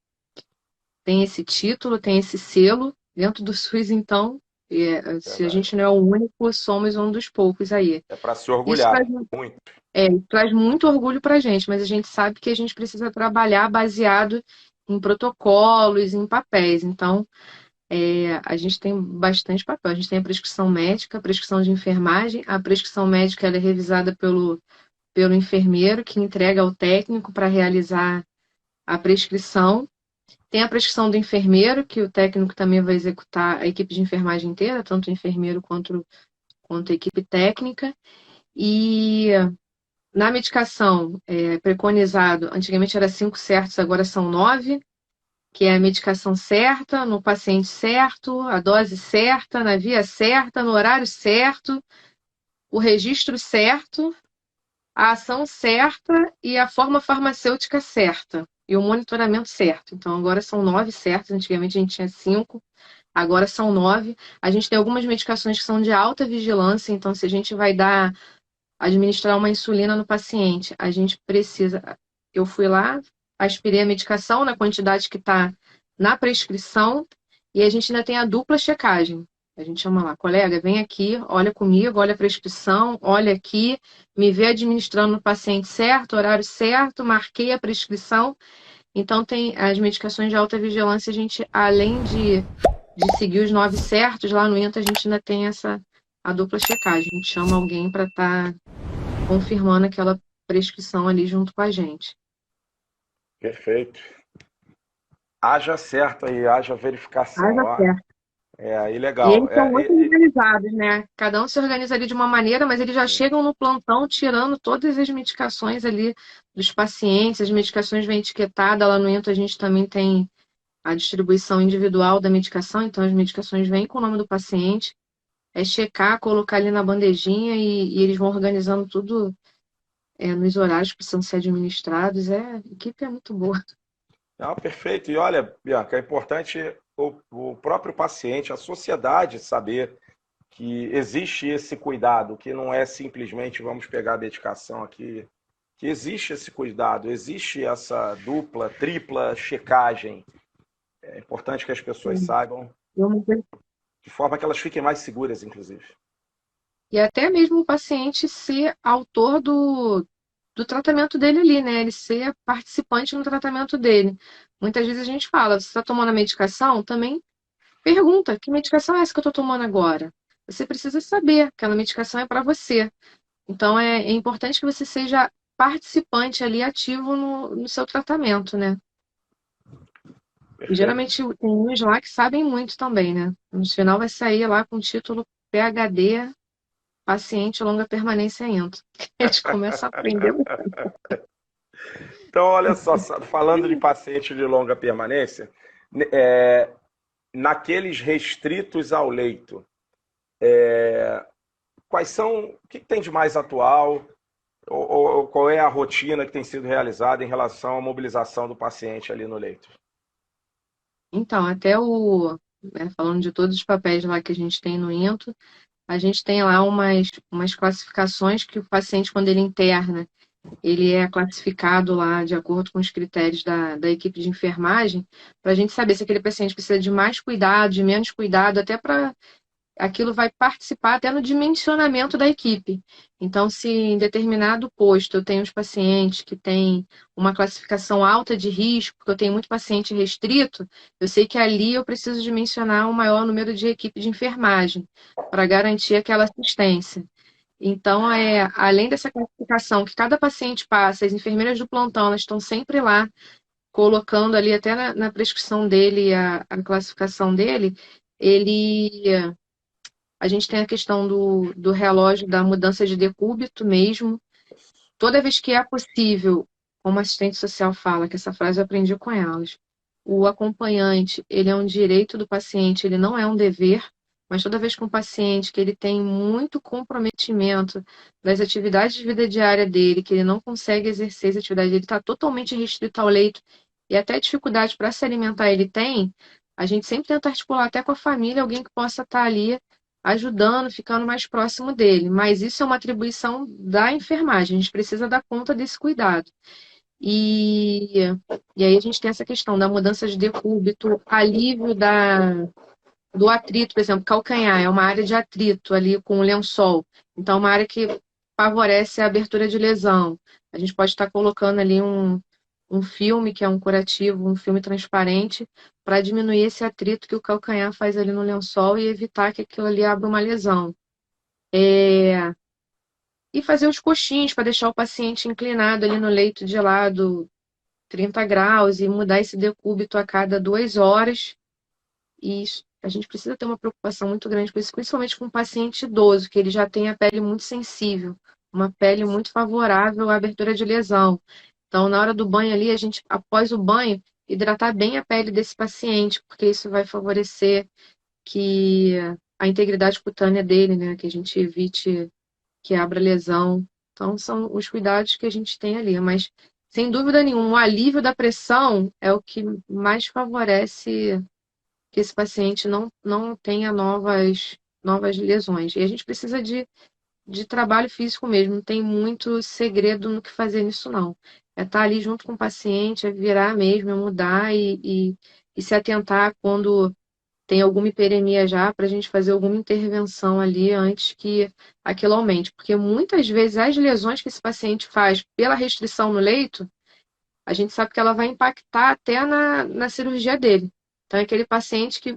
esse título, têm esse selo. Dentro do SUS, então, se a verdade. gente não é o único, somos um dos poucos aí. É para se Isso traz, orgulhar, muito. traz muito orgulho para a gente, mas a gente sabe que a gente precisa trabalhar baseado em protocolos, em papéis. Então, a gente tem bastante papel. A gente tem a prescrição médica, a prescrição de enfermagem. A prescrição médica ela é revisada pelo enfermeiro, que entrega ao técnico para realizar a prescrição. Tem a prescrição do enfermeiro, que o técnico também vai executar a equipe de enfermagem inteira, tanto o enfermeiro quanto a equipe técnica. E na medicação, preconizado, antigamente era 5 certos, agora são 9, que é a medicação certa, no paciente certo, a dose certa, na via certa, no horário certo, o registro certo, a ação certa e a forma farmacêutica certa. E o monitoramento certo. Então, agora são 9 certos. Antigamente a gente tinha 5, agora são 9. A gente tem algumas medicações que são de alta vigilância. Então, se a gente vai administrar uma insulina no paciente, a gente precisa. Eu fui lá, aspirei a medicação na quantidade que está na prescrição, e a gente ainda tem a dupla checagem. A gente chama lá, colega, vem aqui, olha comigo, olha a prescrição, olha aqui, me vê administrando no paciente certo, horário certo, marquei a prescrição. Então, tem as medicações de alta vigilância, a gente, além de seguir os 9 certos, lá no INTA a gente ainda tem a dupla checagem. A gente chama alguém para estar confirmando aquela prescrição ali junto com a gente. Perfeito. Haja certo aí, haja verificação. Haja certo. Aí E legal. eles são muito organizados, né? Cada um se organiza ali de uma maneira, mas eles já chegam no plantão tirando todas as medicações ali dos pacientes. As medicações vêm etiquetadas. Lá no INTA a gente também tem a distribuição individual da medicação, então as medicações vêm com o nome do paciente. É checar, colocar ali na bandejinha e eles vão organizando tudo nos horários que precisam ser administrados. A equipe é muito boa. Não, perfeito. E olha, Bianca, é importante o próprio paciente, a sociedade saber que existe esse cuidado, que não é simplesmente vamos pegar a medicação aqui, que existe esse cuidado, existe essa dupla, tripla checagem. É importante que as pessoas saibam, de forma que elas fiquem mais seguras, inclusive. E até mesmo o paciente ser autor do tratamento dele ali, né? Ele ser participante no tratamento dele. Muitas vezes a gente fala, você está tomando a medicação? Também pergunta, que medicação é essa que eu estou tomando agora? Você precisa saber, aquela medicação é para você. Então é importante que você seja participante ali, ativo no seu tratamento, né? E geralmente tem uns lá que sabem muito também, né? No final vai sair lá com o título PhD, paciente longa permanência INTA. Eles começam a aprender. Então, olha só, falando de paciente de longa permanência, naqueles restritos ao leito, quais são, o que tem de mais atual, ou qual é a rotina que tem sido realizada em relação à mobilização do paciente ali no leito? Então, falando de todos os papéis lá que a gente tem no INTO, a gente tem lá umas classificações que o paciente, quando ele interna, ele é classificado lá de acordo com os critérios da equipe de enfermagem, para a gente saber se aquele paciente precisa de mais cuidado, de menos cuidado, até para aquilo vai participar até no dimensionamento da equipe. Então, se em determinado posto eu tenho os pacientes que têm uma classificação alta de risco, porque eu tenho muito paciente restrito, eu sei que ali eu preciso dimensionar um maior número de equipe de enfermagem para garantir aquela assistência. Então, além dessa classificação que cada paciente passa, as enfermeiras do plantão elas estão sempre lá colocando ali até na prescrição dele a classificação dele, a gente tem a questão do relógio, da mudança de decúbito mesmo. Toda vez que é possível, como a assistente social fala, que essa frase eu aprendi com elas, o acompanhante, ele é um direito do paciente, ele não é um dever, mas toda vez que um paciente que ele tem muito comprometimento das atividades de vida diária dele, que ele não consegue exercer essa atividade, ele está totalmente restrito ao leito e até dificuldade para se alimentar ele tem, a gente sempre tenta articular até com a família alguém que possa estar ali ajudando, ficando mais próximo dele. Mas isso é uma atribuição da enfermagem, a gente precisa dar conta desse cuidado. E aí a gente tem essa questão da mudança de decúbito, alívio do atrito, por exemplo, calcanhar é uma área de atrito ali com o lençol. Então, é uma área que favorece a abertura de lesão. A gente pode estar colocando ali um filme, que é um curativo, um filme transparente, para diminuir esse atrito que o calcanhar faz ali no lençol e evitar que aquilo ali abra uma lesão. E fazer os coxins para deixar o paciente inclinado ali no leito de lado 30 graus e mudar esse decúbito a cada 2 horas. E a gente precisa ter uma preocupação muito grande com isso, principalmente com o paciente idoso, que ele já tem a pele muito sensível, uma pele muito favorável à abertura de lesão. Então, na hora do banho ali, a gente, após o banho, hidratar bem a pele desse paciente, porque isso vai favorecer que a integridade cutânea dele, né, que a gente evite que abra lesão. Então, são os cuidados que a gente tem ali. Mas, sem dúvida nenhuma, o alívio da pressão é o que mais favorece que esse paciente não tenha novas lesões. E a gente precisa de trabalho físico mesmo, não tem muito segredo no que fazer nisso, não. é estar ali junto com o paciente, é virar mesmo, é mudar e se atentar quando tem alguma hiperemia já, para a gente fazer alguma intervenção ali antes que aquilo aumente. Porque muitas vezes as lesões que esse paciente faz pela restrição no leito, a gente sabe que ela vai impactar até na cirurgia dele. Então, é aquele paciente que,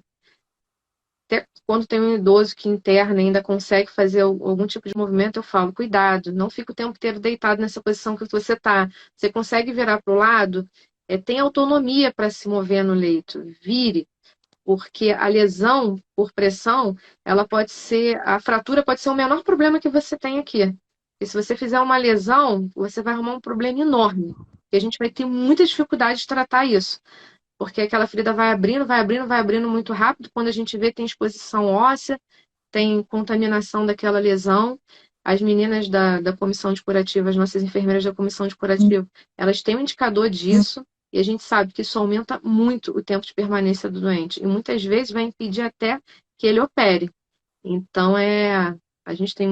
até quando tem um idoso que interna e ainda consegue fazer algum tipo de movimento, eu falo, cuidado, não fica o tempo inteiro deitado nessa posição que você está. Você consegue virar para o lado, tem autonomia para se mover no leito. Vire, porque a lesão por pressão, ela pode ser, a fratura pode ser o menor problema que você tem aqui. E se você fizer uma lesão, você vai arrumar um problema enorme. E a gente vai ter muita dificuldade de tratar isso, porque aquela ferida vai abrindo, vai abrindo, vai abrindo muito rápido. Quando a gente vê, tem exposição óssea, tem contaminação daquela lesão. As meninas da comissão de curativo, as nossas enfermeiras da comissão de curativo, elas têm um indicador disso, e a gente sabe que isso aumenta muito o tempo de permanência do doente. E muitas vezes vai impedir até que ele opere. Então, a gente tem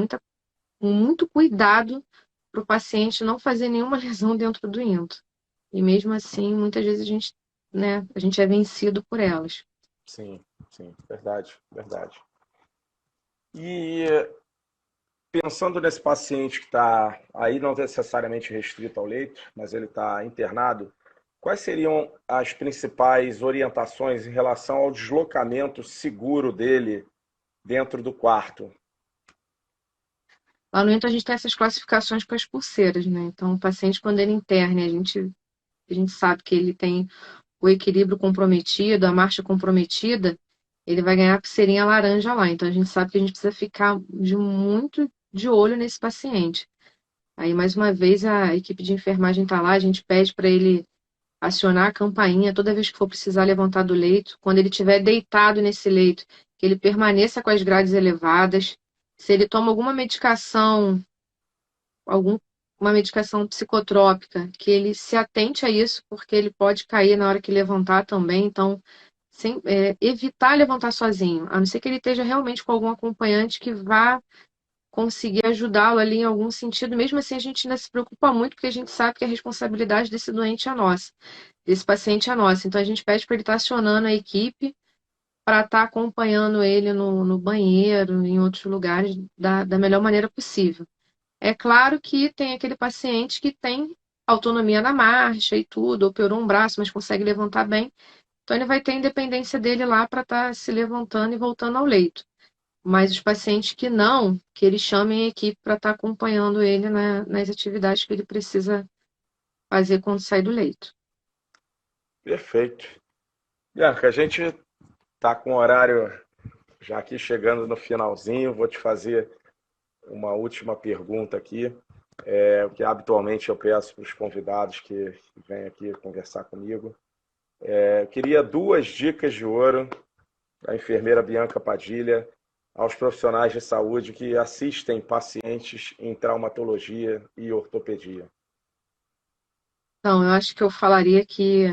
muito cuidado para o paciente não fazer nenhuma lesão dentro do INTO. E mesmo assim, muitas vezes a gente é vencido por elas. Sim, sim, verdade, verdade. E pensando nesse paciente que está aí não necessariamente restrito ao leito, mas ele está internado, quais seriam as principais orientações em relação ao deslocamento seguro dele dentro do quarto? Lá no INTO, a gente tem essas classificações com as pulseiras, né? Então, o paciente, quando ele interna, a gente sabe que ele tem o equilíbrio comprometido, a marcha comprometida, ele vai ganhar a pulseirinha laranja lá. Então, a gente sabe que a gente precisa ficar muito de olho nesse paciente. Aí, mais uma vez, a equipe de enfermagem está lá, a gente pede para ele acionar a campainha toda vez que for precisar levantar do leito. Quando ele estiver deitado nesse leito, que ele permaneça com as grades elevadas. Se ele toma alguma medicação, alguma medicação psicotrópica, que ele se atente a isso, porque ele pode cair na hora que levantar também. Então, evitar levantar sozinho, a não ser que ele esteja realmente com algum acompanhante que vá conseguir ajudá-lo ali em algum sentido. Mesmo assim, a gente ainda se preocupa muito, porque a gente sabe que a responsabilidade desse doente é nossa, desse paciente é nossa. Então, a gente pede para ele estar acionando a equipe para estar acompanhando ele no banheiro, em outros lugares, da melhor maneira possível. É claro que tem aquele paciente que tem autonomia na marcha e tudo, operou um braço, mas consegue levantar bem. Então, ele vai ter a independência dele lá para estar se levantando e voltando ao leito. Mas os pacientes que não, que eles chamem a equipe para estar acompanhando ele nas atividades que ele precisa fazer quando sai do leito. Perfeito. Bianca, a gente está com o horário já aqui chegando no finalzinho. Vou te fazer uma última pergunta aqui, o que habitualmente eu peço para os convidados que vêm aqui conversar comigo. Eu queria 2 dicas de ouro da enfermeira Bianca Padilha aos profissionais de saúde que assistem pacientes em traumatologia e ortopedia. Então, eu acho que eu falaria que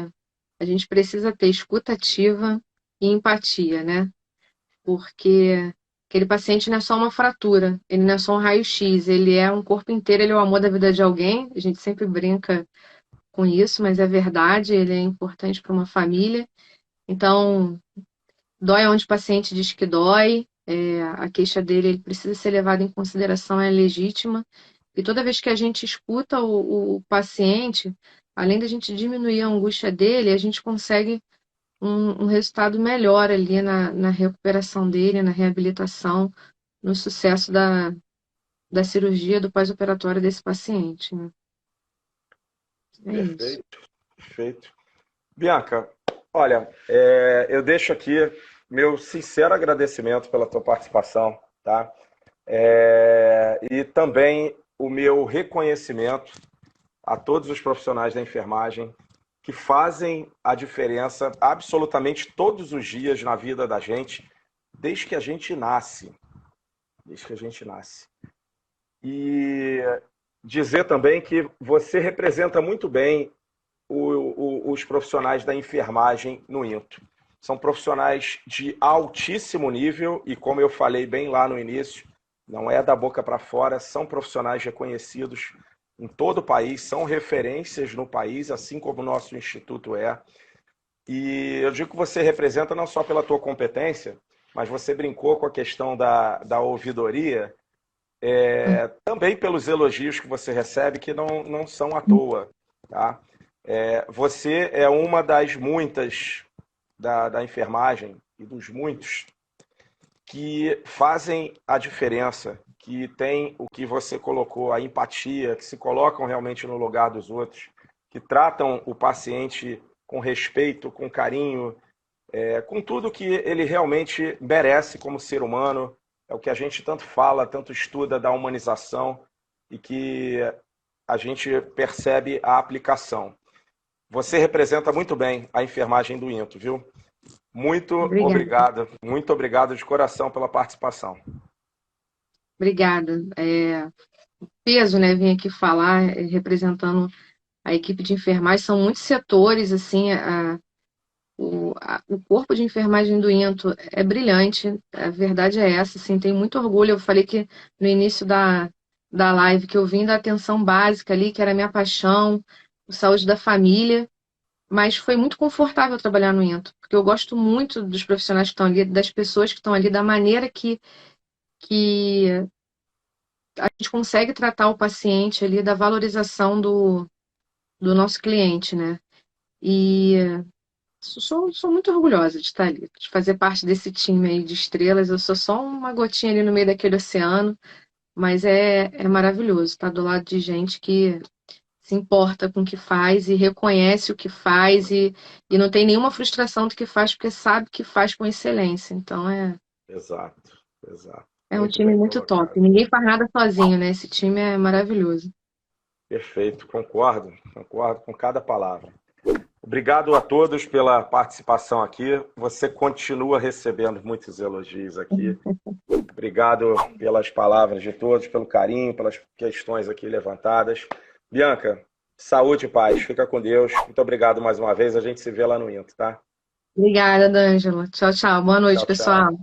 a gente precisa ter escuta ativa e empatia, né? Porque aquele paciente não é só uma fratura, ele não é só um raio-x, ele é um corpo inteiro, ele é o amor da vida de alguém. A gente sempre brinca com isso, mas é verdade, ele é importante para uma família. Então, dói onde o paciente diz que dói, a queixa dele ele precisa ser levada em consideração, é legítima. E toda vez que a gente escuta o paciente, além da gente diminuir a angústia dele, a gente consegue um resultado melhor ali na recuperação dele, na reabilitação, no sucesso da cirurgia do pós-operatório desse paciente, né? É isso. Perfeito, perfeito. Bianca, olha, eu deixo aqui meu sincero agradecimento pela tua participação, tá? E também o meu reconhecimento a todos os profissionais da enfermagem que fazem a diferença absolutamente todos os dias na vida da gente, desde que a gente nasce. Desde que a gente nasce. E dizer também que você representa muito bem os profissionais da enfermagem no INTO. São profissionais de altíssimo nível e, como eu falei bem lá no início, não é da boca para fora, são profissionais reconhecidos em todo o país, são referências no país, assim como o nosso instituto é. E eu digo que você representa não só pela tua competência, mas você brincou com a questão da ouvidoria, também pelos elogios que você recebe, que não são à toa, tá? Você é uma das muitas da enfermagem e dos muitos que fazem a diferença, que tem o que você colocou, a empatia, que se colocam realmente no lugar dos outros, que tratam o paciente com respeito, com carinho, com tudo que ele realmente merece como ser humano. É o que a gente tanto fala, tanto estuda da humanização e que a gente percebe a aplicação. Você representa muito bem a enfermagem do INTO, viu? Obrigada. Muito obrigado de coração pela participação. Obrigada. Peso, né, vim aqui falar, representando a equipe de enfermagem, são muitos setores, assim, o corpo de enfermagem do INTO é brilhante, a verdade é essa, assim, tenho muito orgulho. Eu falei que no início da live que eu vim da atenção básica ali, que era a minha paixão, saúde da família, mas foi muito confortável trabalhar no INTO, porque eu gosto muito dos profissionais que estão ali, das pessoas que estão ali, da maneira que a gente consegue tratar o paciente ali, da valorização do nosso cliente, né? E sou muito orgulhosa de estar ali, de fazer parte desse time aí de estrelas. Eu sou só uma gotinha ali no meio daquele oceano, mas é maravilhoso estar do lado de gente que se importa com o que faz e reconhece o que faz e não tem nenhuma frustração do que faz, porque sabe que faz com excelência. Então Exato, exato. é um Muito time bem muito top. colocado. Ninguém faz nada sozinho, né? Esse time é maravilhoso. Perfeito, concordo com cada palavra. Obrigado a todos pela participação aqui. Você continua recebendo muitos elogios aqui. Obrigado pelas palavras de todos, pelo carinho, pelas questões aqui levantadas. Bianca, saúde e paz. Fica com Deus. Muito obrigado mais uma vez. A gente se vê lá no INTO, tá? Obrigada, D'Angelo. Tchau, tchau. Boa noite, Tchau, tchau. pessoal.